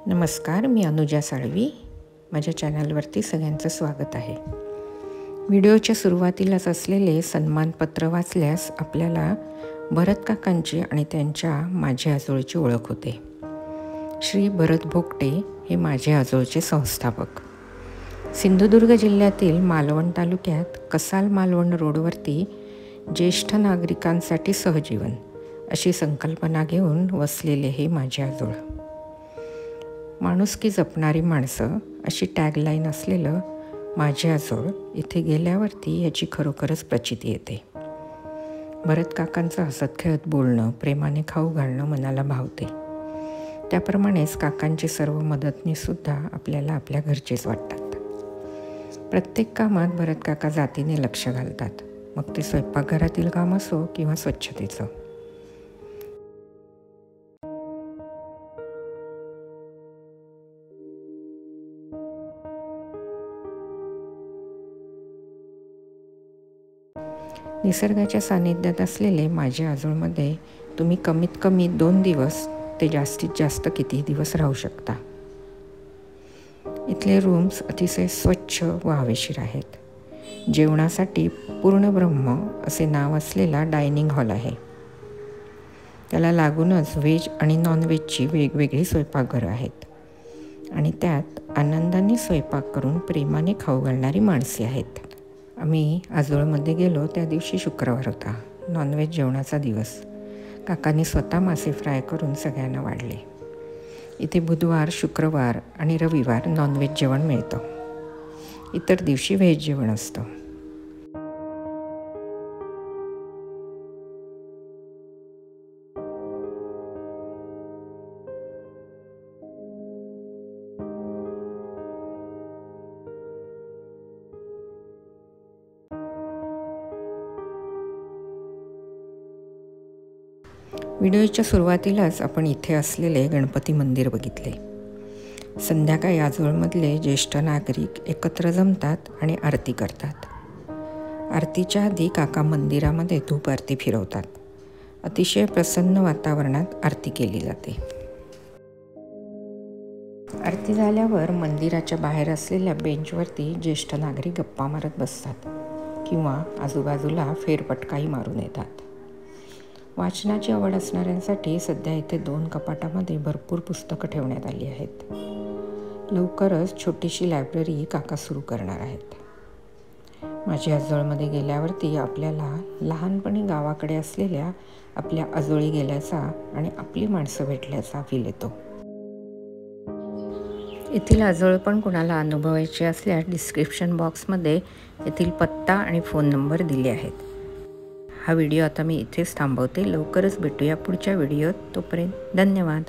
नमस्कार, मी अनुजा साळवी. माझ्या चॅनलवरती सगळ्यांचं स्वागत आहे. व्हिडिओच्या सुरुवातीलाच असलेले सन्मानपत्र वाचल्यास आपल्याला भरत काकांची आणि त्यांच्या माझे आजोळची ओळख होते. श्री भरत भोगटे हे माझे आजोळचे संस्थापक. सिंधुदुर्ग जिल्ह्यातील मालवण तालुक्यात कसाल मालवण रोडवरती ज्येष्ठ नागरिकांसाठी सहजीवन अशी संकल्पना घेऊन वसलेले हे माझे आजोळ. माणुसकी जपणारी माणसं अशी टॅगलाईन असलेलं माझे आजोळ इथे गेल्यावरती याची खरोखरच प्रचिती येते. भरत काकांचं हसत खेळत बोलणं, प्रेमाने खाऊ घालणं मनाला भावते. त्याप्रमाणेच काकांची सर्व मदतनीसुद्धा आपल्याला आपल्या घरचेच वाटतात. प्रत्येक कामात भरत काका जातीने लक्ष घालतात, मग ते स्वयंपाकघरातील काम असो किंवा स्वच्छतेचं. निसर्गाच्या सानिध्यात असलेले माझ्या आजोळमध्ये तुम्ही कमीत कमी 2 दिवस ते जास्तीत जास्त किती दिवस राहू शकता. इथले रूम्स अतिशय स्वच्छ व हवेशीर आहेत. जेवणासाठी पूर्ण ब्रह्म असे नाव असलेला डायनिंग हॉल आहे. त्याला लागूनच व्हेज आणि नॉनव्हेजची वेगवेगळी स्वयंपाकघरं आहेत आणि त्यात आनंदाने स्वयंपाक करून प्रेमाने खाऊ घालणारी माणसे आहेत. आम्ही आजोळमध्ये गेलो त्या दिवशी शुक्रवार होता, नॉनव्हेज जेवणाचा दिवस. काकांनी स्वतः मासे फ्राय करून सगळ्यांना वाढले. इथे बुधवार, शुक्रवार आणि रविवार नॉनव्हेज जेवण मिळतं. इतर दिवशी व्हेज जेवण असतं. व्हिडिओच्या सुरुवातीलाच आपण इथे असलेले गणपती मंदिर बघितले. संध्याकाळी आजोळमधले ज्येष्ठ नागरिक एकत्र जमतात आणि आरती करतात. आरतीच्या आधी काका मंदिरामध्ये धूप आरती फिरवतात. अतिशय प्रसन्न वातावरणात आरती केली जाते. आरती झाल्यावर मंदिराच्या बाहेर असलेल्या बेंचवरती ज्येष्ठ नागरिक गप्पा मारत बसतात किंवा आजूबाजूला फेरफटकाही मारून येतात. वाचनाची आवड असणाऱ्यांसाठी सध्या इथे 2 कपाटामध्ये भरपूर पुस्तकं ठेवण्यात आली आहेत. लवकरच छोटीशी लायब्ररी काका सुरू करणार आहेत. माझ्या आजोळमध्ये गेल्यावरती आपल्याला लहानपणी गावाकडे असलेल्या आपल्या आजोळी गेल्याचा आणि आपली माणसं भेटल्याचा फील येतो. येथील आजोळ पण कुणाला अनुभवायचे असल्यास डिस्क्रिप्शन बॉक्समध्ये येथील पत्ता आणि फोन नंबर दिले आहेत. हा व्हिडिओ आता मी इथेच थांबवते. लवकरच भेटूया पुढच्या व्हिडिओत. तोपर्यंत धन्यवाद.